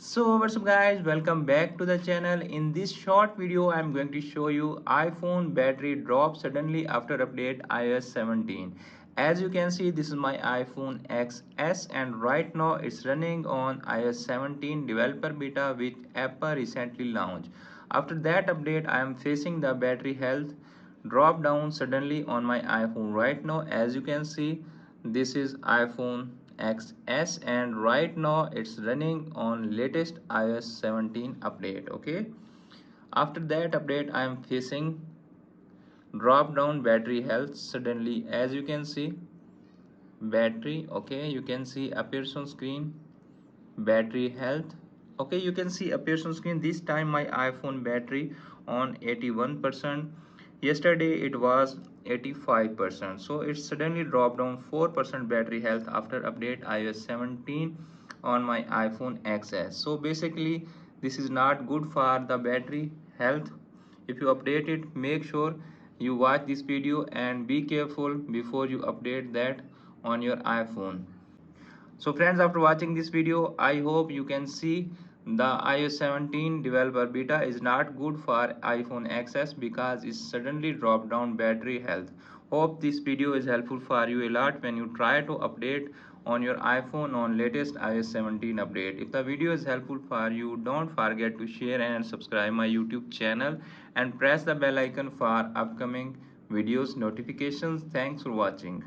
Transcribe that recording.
So what's up guys, welcome back to the channel. In this short video I'm going to show you iPhone battery drop suddenly after update iOS 17. As you can see, this is my iPhone XS and right now it's running on iOS 17 developer beta which Apple recently launched. After that update I am facing the battery health drop down suddenly on my iPhone. Right now as you can see, this is iPhone XS and right now it's running on latest iOS 17 update. Okay, after that update I am facing drop down battery health suddenly. As you can see, battery, okay, you can see appears on screen battery health. Okay, you can see appears on screen. This time my iPhone battery on 81%. Yesterday it was 85%, so it suddenly dropped down 4% battery health after update iOS 17 on my iPhone XS. So basically this is not good for the battery health. If you update it, make sure you watch this video and be careful before you update that on your iPhone. So friends, after watching this video, I hope you can see the iOS 17 developer beta is not good for iPhone XS because it suddenly dropped down battery health. Hope this video is helpful for you a lot when you try to update on your iPhone on latest iOS 17 update. If the video is helpful for you, don't forget to share and subscribe my YouTube channel and press the bell icon for upcoming videos notifications. Thanks for watching.